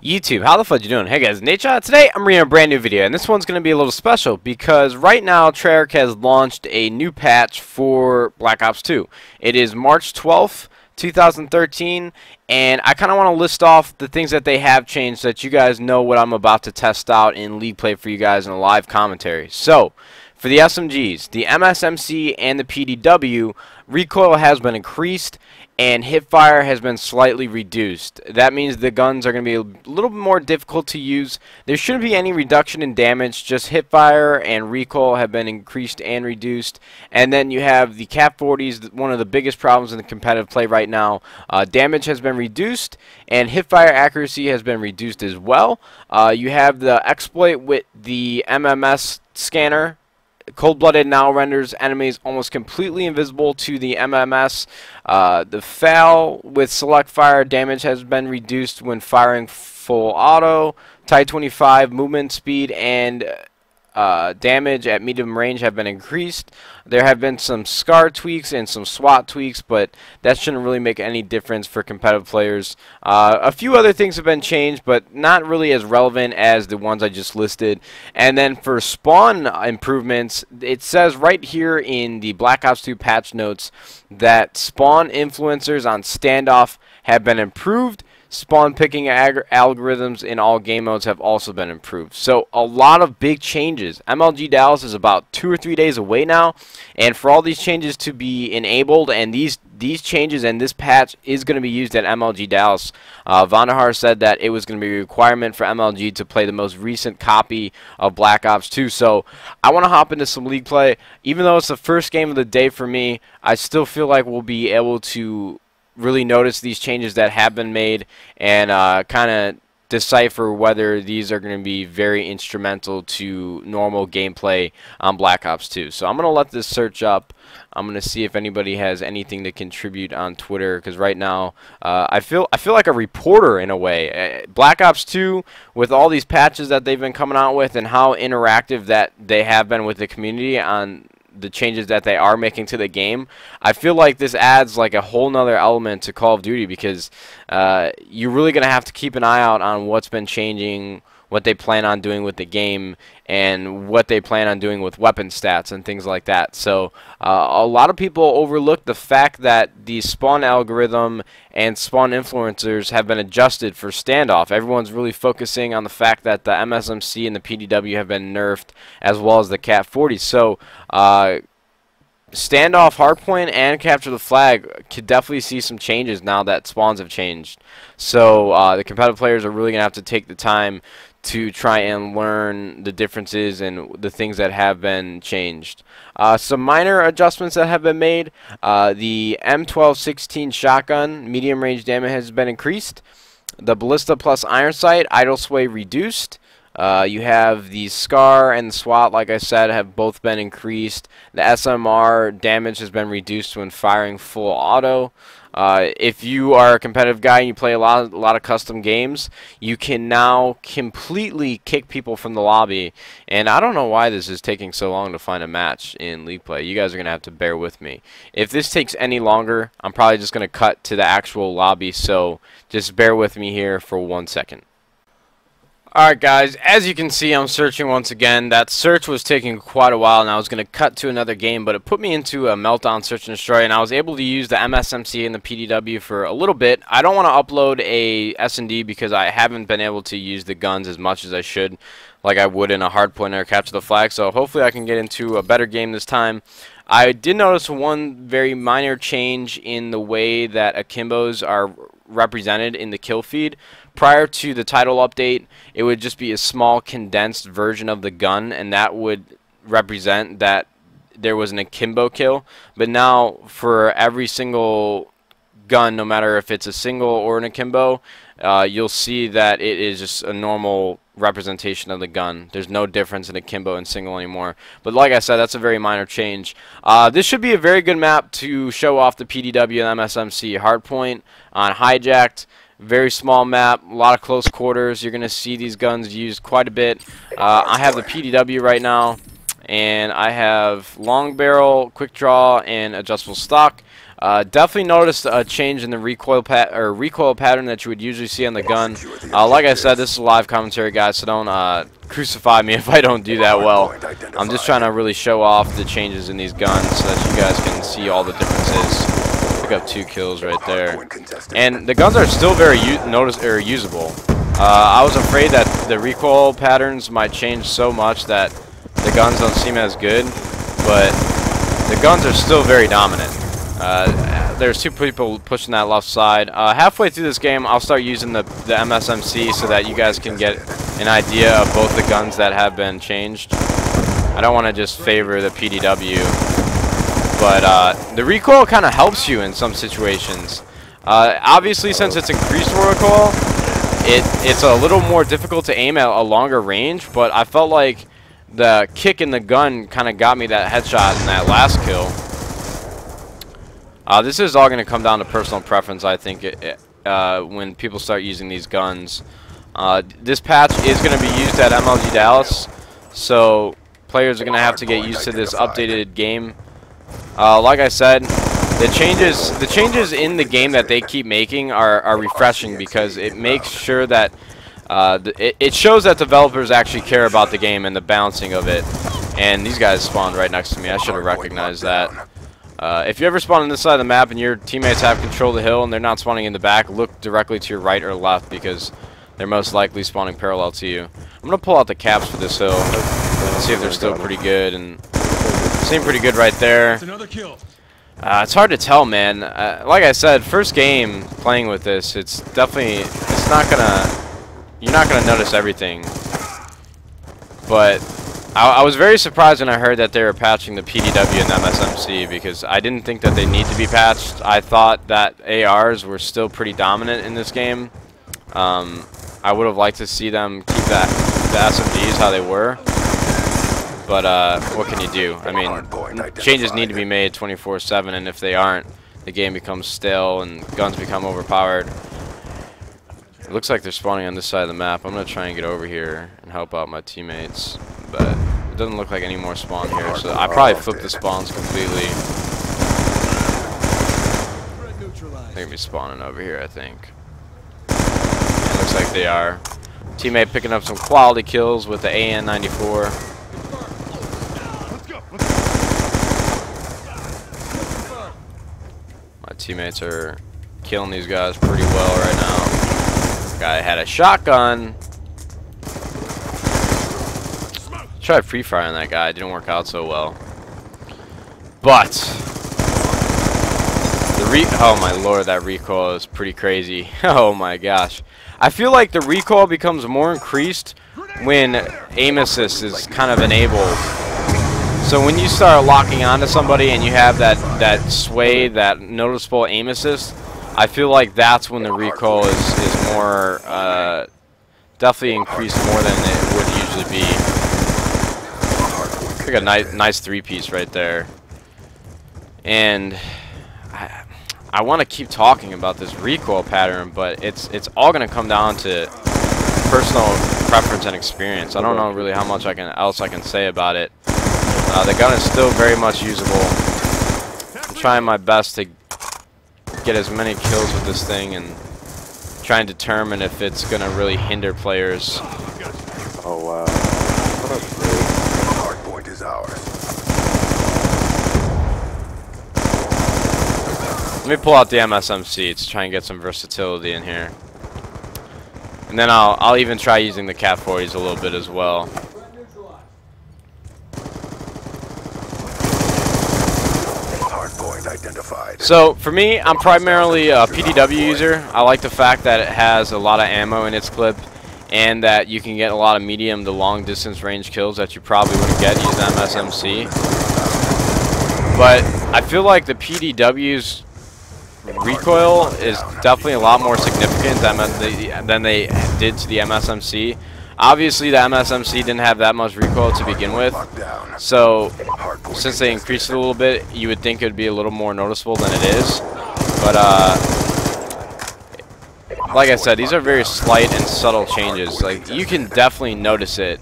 YouTube, how the fudge you doing? Hey guys, Nadeshot. Today I'm bringing a brand new video, and this one's going to be a little special because right now Treyarch has launched a new patch for Black Ops 2. It is March 12th, 2013, and I kind of want to list off the things that they have changed so that you guys know what I'm about to test out in League Play for you guys in a live commentary. So, for the SMGs, the MSMC and the PDW, recoil has been increased and hipfire has been slightly reduced. That means the guns are going to be a little bit more difficult to use. There shouldn't be any reduction in damage, just hipfire and recoil have been increased and reduced. And then you have the Cap 40s, one of the biggest problems in the competitive play right now. Damage has been reduced and hipfire accuracy has been reduced as well. You have the exploit with the MMS scanner. Cold-blooded now renders enemies almost completely invisible to the MMS. The FAL with select fire damage has been reduced when firing full auto. Type 25 movement speed and damage at medium range have been increased. There have been some SCAR tweaks and some SWAT tweaks, but that shouldn't really make any difference for competitive players. A few other things have been changed, but not really as relevant as the ones I just listed. And then for spawn improvements, it says right here in the Black Ops 2 patch notes that spawn influencers on standoff have been improved. Spawn picking algorithms in all game modes have also been improved. So a lot of big changes. MLG Dallas is about 2 or 3 days away now, and for all these changes to be enabled, and these changes and this patch is going to be used at MLG Dallas. Vandahar said that it was going to be a requirement for MLG to play the most recent copy of Black Ops 2. So I want to hop into some League play. Even though it's the first game of the day for me, I still feel like we'll be able to really notice these changes that have been made and kind of decipher whether these are going to be very instrumental to normal gameplay on Black Ops 2. So I'm going to let this search up. I'm going to see if anybody has anything to contribute on Twitter, because right now I feel like a reporter in a way. Black Ops 2, with all these patches that they've been coming out with and how interactive that they have been with the community on the changes that they are making to the game, I feel like this adds like a whole nother element to Call of Duty, because you're really going to have to keep an eye out on what's been changing, what they plan on doing with the game, and what they plan on doing with weapon stats and things like that. So a lot of people overlook the fact that the spawn algorithm and spawn influencers have been adjusted for standoff. Everyone's really focusing on the fact that the MSMC and the PDW have been nerfed, as well as the Cap 40. So standoff, hardpoint, and capture the flag could definitely see some changes now that spawns have changed. So the competitive players are really going to have to take the time to try and learn the differences and the things that have been changed. Some minor adjustments that have been made. The M1216 shotgun medium range damage has been increased. The Ballista plus Iron Sight idle sway reduced. You have the SCAR and the SWAT, like I said, have both been increased. The SMR damage has been reduced when firing full auto. If you are a competitive guy and you play a lot of custom games, you can now completely kick people from the lobby. And I don't know why this is taking so long to find a match in League Play. You guys are going to have to bear with me. If this takes any longer, I'm probably just going to cut to the actual lobby. So just bear with me here for 1 second. Alright guys, as you can see, I'm searching once again. That search was taking quite a while, and I was going to cut to another game, but it put me into a meltdown search and destroy, and I was able to use the MSMC and the PDW for a little bit. I don't want to upload a S&D because I haven't been able to use the guns as much as I should, like I would in a hardpoint or capture the flag, so hopefully I can get into a better game this time. I did notice one very minor change in the way that akimbos are represented in the kill feed. Prior to the title update, it would just be a small condensed version of the gun, and that would represent that there was an akimbo kill. But now for every single gun, no matter if it's a single or an akimbo, you'll see that it is just a normal representation of the gun. There's no difference in akimbo and single anymore. But like I said, that's a very minor change. This should be a very good map to show off the PDW and MSMC hardpoint on hijacked. Very small map, a lot of close quarters. You're going to see these guns used quite a bit. I have the PDW right now, and I have long barrel, quick draw, and adjustable stock. Definitely noticed a change in the recoil pattern that you would usually see on the gun. Like I said, this is a live commentary, guys, so don't crucify me if I don't do that well. I'm just trying to really show off the changes in these guns so that you guys can see all the differences. Pick up 2 kills right there, and the guns are still very usable. I was afraid that the recoil patterns might change so much that the guns don't seem as good, but the guns are still very dominant. There's 2 people pushing that left side. Halfway through this game, I'll start using the MSMC so that you guys can get an idea of both the guns that have been changed. I don't want to just favor the PDW, but the recoil kind of helps you in some situations. Obviously, since it's increased recoil, it's a little more difficult to aim at a longer range, but I felt like the kick in the gun kind of got me that headshot in that last kill. This is all going to come down to personal preference, I think, when people start using these guns. This patch is going to be used at MLG Dallas, so players are going to have to get used to this updated game. Like I said, the changes in the game that they keep making are refreshing because it makes sure that it shows that developers actually care about the game and the balancing of it. And these guys spawned right next to me. I should have recognized that. If you ever spawn on this side of the map and your teammates have control of the hill and they're not spawning in the back, look directly to your right or left because they're most likely spawning parallel to you. I'm going to pull out the caps for this hill and see if they're still pretty good. And seem pretty good right there. It's hard to tell, man. Like I said, first game playing with this, you're not gonna notice everything. But I was very surprised when I heard that they were patching the PDW and MSMC because I didn't think that they need to be patched. I thought that ARs were still pretty dominant in this game. I would have liked to see them keep the SMGs how they were. But what can you do? I mean, changes need to be made 24/7, and if they aren't, the game becomes stale and guns become overpowered. It looks like they're spawning on this side of the map. I'm going to try and get over here and help out my teammates, but it doesn't look like any more spawn here, so I probably flipped the spawns completely. They're going to be spawning over here, I think. Yeah, it looks like they are. Teammate picking up some quality kills with the AN-94. My teammates are killing these guys pretty well right now. Guy had a shotgun. Tried pre-fire on that guy. Didn't work out so well. But oh my lord, that recoil is pretty crazy. Oh my gosh. I feel like the recoil becomes more increased when aim assist is kind of enabled. So when you start locking onto somebody and you have that sway, that noticeable aim assist, I feel like that's when the recoil is more, definitely increased more than it would usually be. Like a nice 3-piece right there. And I want to keep talking about this recoil pattern, but it's all going to come down to personal preference and experience. I don't know really how much else I can say about it. The gun is still very much usable. I'm trying my best to get as many kills with this thing and try and determine if it's going to really hinder players. Oh wow. Hard point is ours. Let me pull out the MSMC to try and get some versatility in here. And then I'll even try using the Cat 40s a little bit as well. Identified. So for me, I'm primarily a PDW user. I like the fact that it has a lot of ammo in its clip and that you can get a lot of medium to long distance range kills that you probably wouldn't get using MSMC. But I feel like the PDW's recoil is definitely a lot more significant than they did to the MSMC. Obviously, the MSMC didn't have that much recoil to begin with, so since they increased it a little bit, you would think it would be a little more noticeable than it is. But like I said, these are very slight and subtle changes. Like, you can definitely notice it,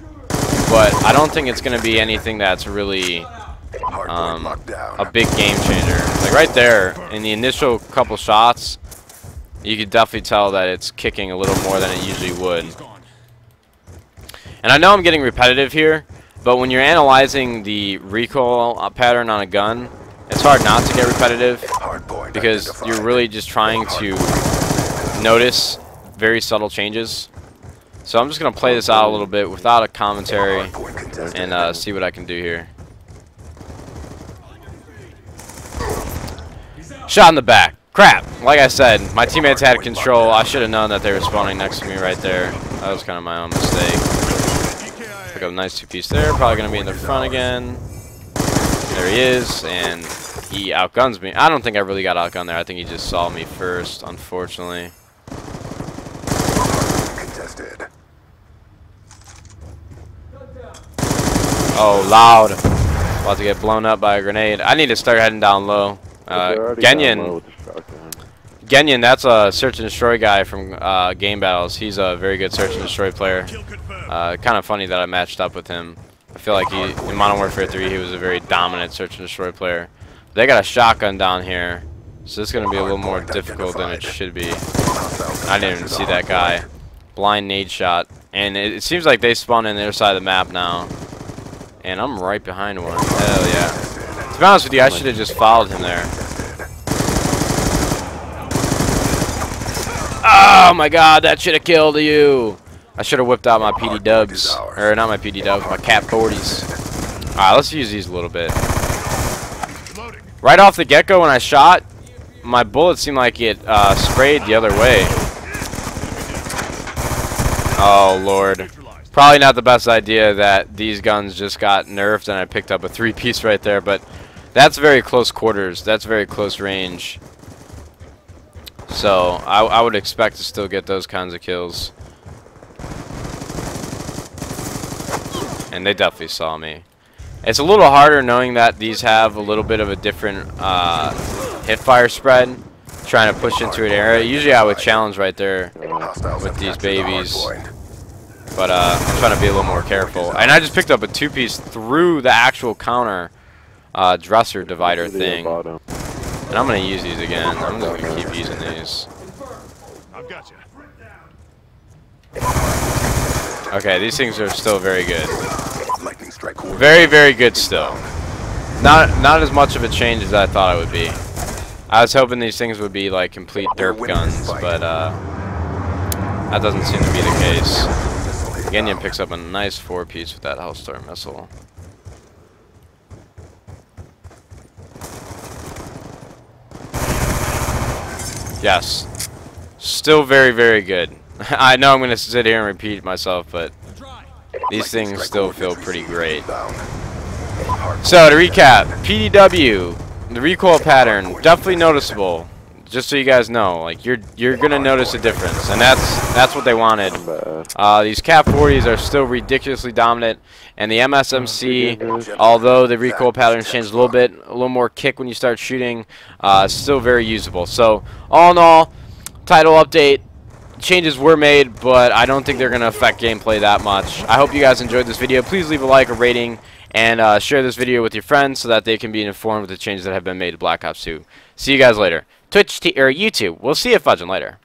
but I don't think it's going to be anything that's really a big game changer. Like right there, in the initial couple shots, you could definitely tell that it's kicking a little more than it usually would. And I know I'm getting repetitive here, but when you're analyzing the recoil pattern on a gun, it's hard not to get repetitive because you're really just trying to notice very subtle changes. So I'm just going to play this out a little bit without a commentary and see what I can do here. Shot in the back. Crap. Like I said, my teammates had control. I should have known that they were spawning next to me right there. That was kind of my own mistake. Pick up a nice two-piece there. Probably going to be in the front again. There he is, and he outguns me. I don't think I really got outgunned there. I think he just saw me first, unfortunately. Oh, loud. About to get blown up by a grenade. I need to start heading down low. Genyon, that's a search and destroy guy from Game Battles. He's a very good search and destroy player. Kind of funny that I matched up with him. I feel like in Modern Warfare 3 he was a very dominant search and destroy player. They got a shotgun down here, so this is going to be a little more difficult than it should be. I didn't even see that guy. Blind nade shot. And it seems like they spawned on the other side of the map now. And I'm right behind one. Hell yeah. To be honest with you, I should have just followed him there. Oh my god, that should have killed you. I should have whipped out my PD dubs. Or not my PD dubs, my Cat 40s. Alright, let's use these a little bit. Right off the get-go when I shot, my bullet seemed like it sprayed the other way. Oh lord. Probably not the best idea that these guns just got nerfed and I picked up a three-piece right there, but that's very close quarters. That's very close range. So I would expect to still get those kinds of kills. And they definitely saw me. It's a little harder knowing that these have a little bit of a different hipfire spread. Trying to push into an area. Usually I would challenge right there with these babies. But I'm trying to be a little more careful. And I just picked up a two-piece through the actual counter dresser divider thing. And I'm going to use these again. I'm just going to keep using these. Okay, these things are still very good. Very, very good still. Not as much of a change as I thought it would be. I was hoping these things would be like complete derp guns, but that doesn't seem to be the case. Genyon picks up a nice four-piece with that Hellstar missile. Yes. Still very, very good. I know I'm going to sit here and repeat myself, but these things still feel pretty great. So, to recap, PDW, the recoil pattern, definitely noticeable. Just so you guys know, like you're gonna notice a difference, and that's what they wanted. These Cat 40s are still ridiculously dominant, and the MSMC, although the recoil pattern changed a little more kick when you start shooting, still very usable. So all in all, title update, changes were made, but I don't think they're gonna affect gameplay that much. I hope you guys enjoyed this video. Please leave a like, a rating, and share this video with your friends so that they can be informed of the changes that have been made to Black Ops 2. See you guys later. Twitch or YouTube. We'll see you fudging later.